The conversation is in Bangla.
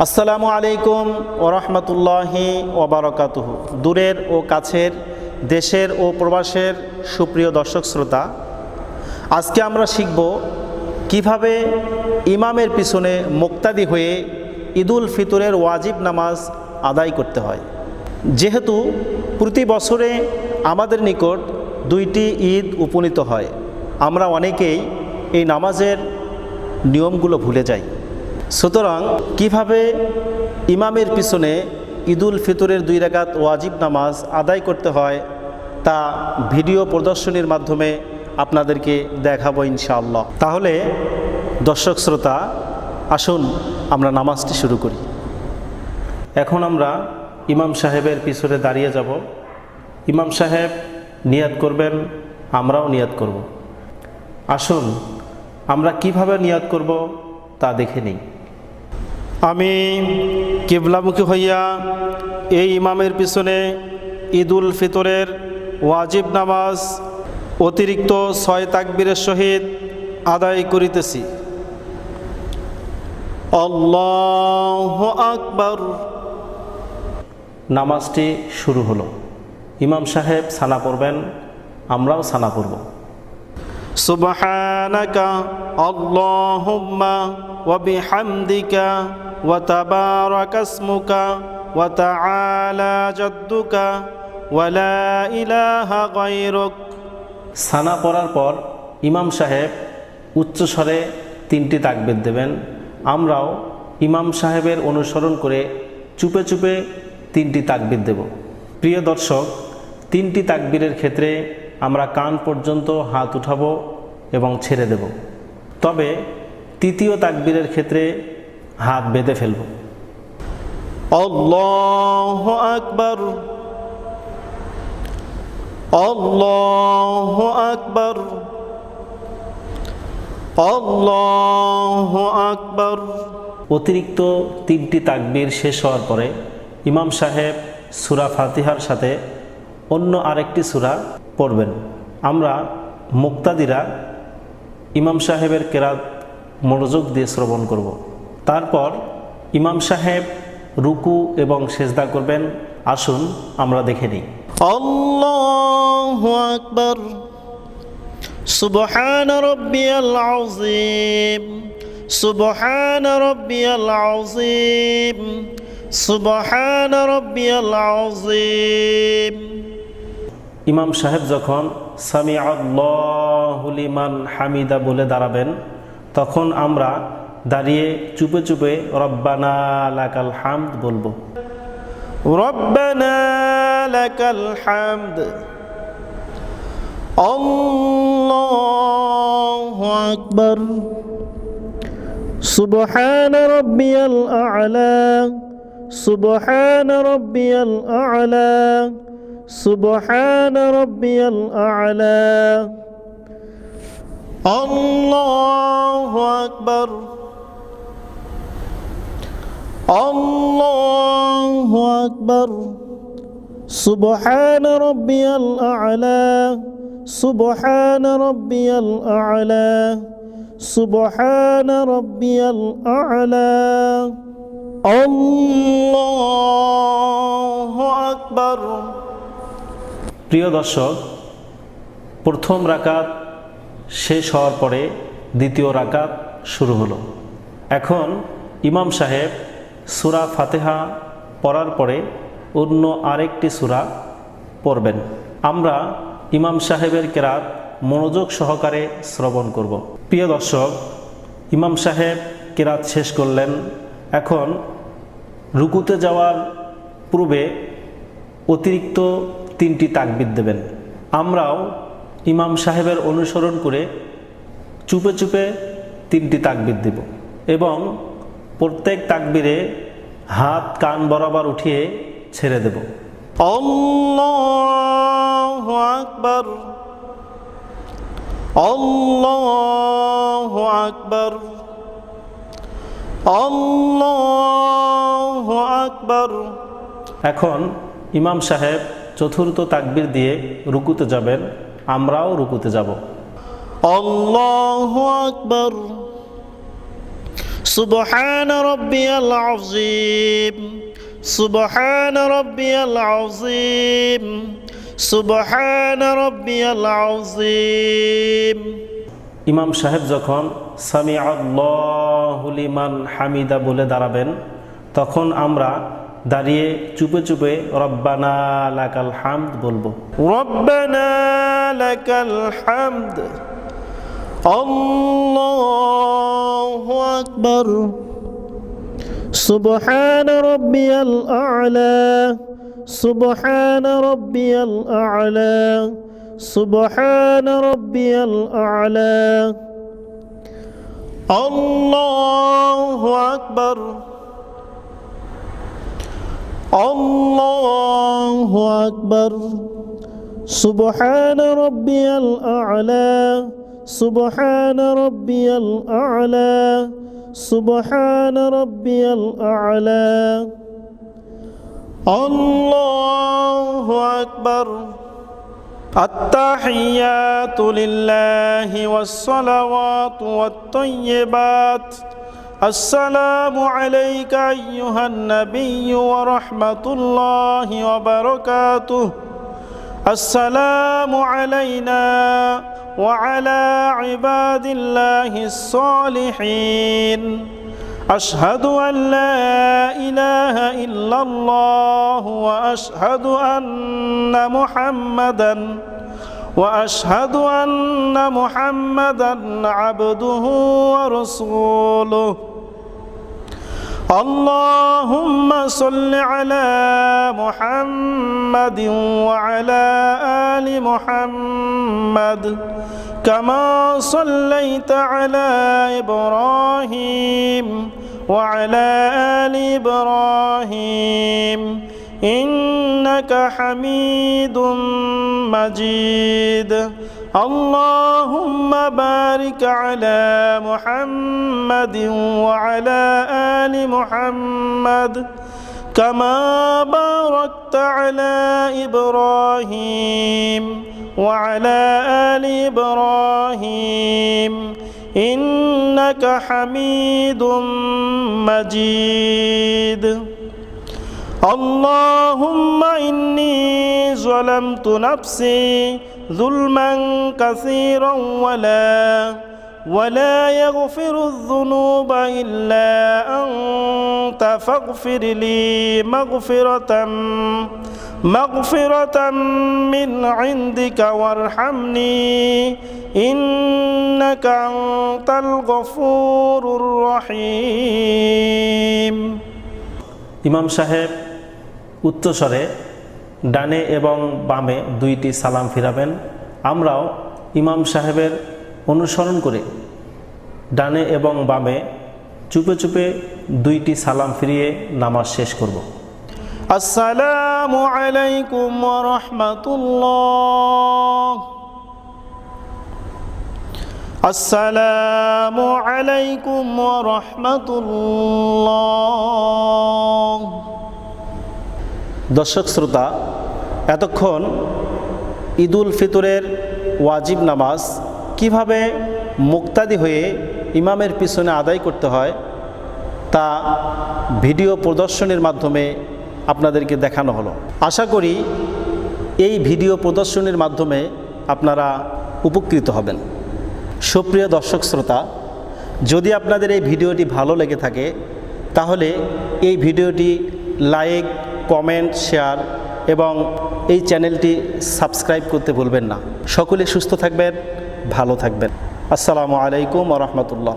আসসালামু আলাইকুম ওরহমতুল্লাহি ওবারাকাতুহু। দূরের ও কাছের, দেশের ও প্রবাসের সুপ্রিয় দর্শক শ্রোতা, আজকে আমরা শিখব কিভাবে ইমামের পিছনে মুক্তাদি হয়ে ঈদুল ফিতরের ওয়াজিব নামাজ আদায় করতে হয়। যেহেতু প্রতি বছরে আমাদের নিকট দুইটি ঈদ উপনীত হয়, আমরা অনেকেই এই নামাজের নিয়মগুলো ভুলে যাই। সুতরাং কিভাবে ইমামের পিছনে ঈদুল ফিতরের 2 রাকাত ওয়াজিব নামাজ আদায় করতে হয় তা ভিডিও প্রদর্শনীর মাধ্যমে আপনাদেরকে দেখাবো ইনশাআল্লাহ। তাহলে দর্শক শ্রোতা, আসুন আমরা নামাজটি শুরু করি। এখন আমরা ইমাম সাহেবের পিছনে দাঁড়িয়ে যাব। ইমাম সাহেব নিয়াত করবেন, আমরাও নিয়াত করব। আসুন আমরা কিভাবে নিয়াত করব তা দেখে নিই। আমি কিবলামুখী হইয়া এই ইমামের পিছনে ঈদুল ফিতরের ওয়াজিব নামাজ অতিরিক্ত 6 তাকবীরের সহিত আদায় করিতেছি। আল্লাহু আকবার। নামাজটি শুরু হলো। ইমাম সাহেব সানা পড়বেন, আমরাও সানা পড়ব। সুবহানাকা আল্লাহুম্মা ওয়া বিহামদিকা ওয়া তাবারাকা ইসমুকা ওয়া তাআলা জাদ্দুকা ওয়া লা ইলাহা গায়রুক। সানা পড়ার পর ইমাম সাহেব উচ্চস্বরে 3টি তাকবীর দেবেন। আমরাও ইমাম সাহেবের অনুসরণ করে চুপে চুপে 3টি তাকবীর দেব। প্রিয় দর্শক, 3টি তাকবীরের ক্ষেত্রে আমরা কান পর্যন্ত হাত উঠাবো এবং ছেড়ে দেব। তবে তৃতীয় তাকবীরের ক্ষেত্রে হাত বেঁধে ফেলব। আল্লাহু আকবার, আল্লাহু আকবার, আল্লাহু আকবার। অতিরিক্ত 3টি তাকবীর শেষ হওয়ার পরে ইমাম সাহেব সূরা ফাতিহার সাথে অন্য আরেকটি সূরা পড়বেন। আমরা মুক্তাদিরা ইমাম সাহেবের কেরাত মনোযোগ দিয়ে শ্রবণ করব। তারপর ইমাম সাহেব রুকু এবং সেজদা করবেন। আসুন আমরা দেখে নিই। আল্লাহু আকবার। সুবহান রাব্বিয়াল আযীম, সুবহান রাব্বিয়াল আযীম, সুবহান রাব্বিয়াল আযীম। ইমাম সাহেব যখন সামিআল্লাহু লিমান হামিদা বলে দাঁড়াবেন, তখন আমরা দাঁড়িয়ে চুপে চুপে রব্বানা লাকাল হামদ বলবো। রব্বানা লাকাল হামদ। আল্লাহু আকবার। সুবহান রাব্বিয়াল আ'লা, সুবহান রাব্বিয়াল আ'লা, সুবহান রাব্বিয়াল আ'লা। আল্লাহু আকবার, আল্লাহু আকবার। সুবহান রাব্বিয়াল আ'লা, সুবহান রাব্বিয়াল আ'লা, সুবহান রাব্বিয়াল আ'লা। আল্লাহু আকবার। প্রিয় দর্শক, প্রথম রাকাত শেষ হওয়ার পরে দ্বিতীয় রাকাত শুরু হলো। এখন ইমাম সাহেব সূরা ফাতিহা পড়ার পরে অন্য আরেকটি সূরা পড়বেন। আমরা ইমাম সাহেবের কেরাত মনোযোগ সহকারে শ্রবণ করব। প্রিয় দর্শক, ইমাম সাহেব কেরাত শেষ করলেন। এখন রুকুতে যাওয়ার পূর্বে অতিরিক্ত 3টি তাকবীর দেবেন। আমরাও ইমাম সাহেবের অনুসরণ করে চুপে চুপে 3টি তাকবীর দেব এবং প্রত্যেক তাকবীরে হাত কান বরাবর উঠিয়ে ছেড়ে দেব। আল্লাহু আকবার, আল্লাহু আকবার, আল্লাহু আকবার। এখন ইমাম সাহেব চতুর্থ তাকবীর দিয়ে রুকুতে যাবেন, আমরাও রুকুতে যাব। আল্লাহু আকবার। سبحان ربي العظيم سبحان ربي العظيم سبحان ربي العظيم ইমাম সাহেব যখন সামি আল্লাহু লিমান হামিদা বলে দাঁড়াবেন, তখন আমরা দাঁড়িয়ে চুপে চুপে রব্বানা লাকাল হামদ বলবো। রব্বানা লাকাল হামদ, আল্লাহু আকবার, সুবহান রাব্বিয়াল আ'লা, সুবহান রাব্বিয়াল আ'লা, সুবহান রাব্বিয়াল আ'লা, আল্লাহু আকবার, আল্লাহু আকবার, সুবহান রাব্বিয়াল আ'লা, সুবহান রাব্বিয়াল আ'লা, সুবহান রাব্বিয়াল আ'লা, আল্লাহু আকবার। التحيات لله والصلوات والطيبات السلام عليك أيها النبي ورحمة الله وبركاته السلام علينا وعلى عباد الله الصالحين أشهد أن لا إله إلا الله وأشهد أن محمدا عبده ورسوله اللهم صل على محمد وعلى آل محمد كما صليت على إبراهيم وعلى آل إبراهيم إنك حميد مجيد اللهم بارك على محمد وعلى آل محمد كما باركت على إبراهيم وعلى آل إبراهيم إنك حميد مجيد اللهم إني ظلمت نفسي ظلما كثيرا ولا يغفر الذنوب إلا أنت فاغفر لي مغفرة من عندك وارحمني إنك أنت الغفور الرحيم ইমাম সাহেব উচ্চস্বরে ডানে এবং বামে দুইটি সালাম ফিরাবেন। আমরাও ইমাম সাহেবের অনুসরণ করে ডানে এবং বামে চুপে চুপে দুইটি সালাম ফিরিয়ে নামাজ শেষ করব। আসসালামু আলাইকুম ওয়া রাহমাতুল্লাহ, আসসালামু আলাইকুম ওয়া রাহমাতুল্লাহ। দর্শক শ্রোতা, এতক্ষণ ঈদুল ফিতরের ওয়াজিব নামাজ কিভাবে মুক্তাদি হয়ে ইমামের পিছনে আদায় করতে হয় তা ভিডিও প্রদর্শনের মাধ্যমে আপনাদেরকে দেখানো হলো। আশা করি এই ভিডিও প্রদর্শনের মাধ্যমে আপনারা উপকৃত হবেন। সুপ্রিয় দর্শক শ্রোতা, যদি আপনাদের এই ভিডিওটি ভালো লেগে থাকে তাহলে এই ভিডিওটি লাইক, কমেন্ট, শেয়ার এবং এই চ্যানেলটি সাবস্ক্রাইব করতে ভুলবেন না। সকলে সুস্থ থাকবেন, ভালো থাকবেন। আসসালামু আলাইকুম ওয়া রাহমাতুল্লাহ।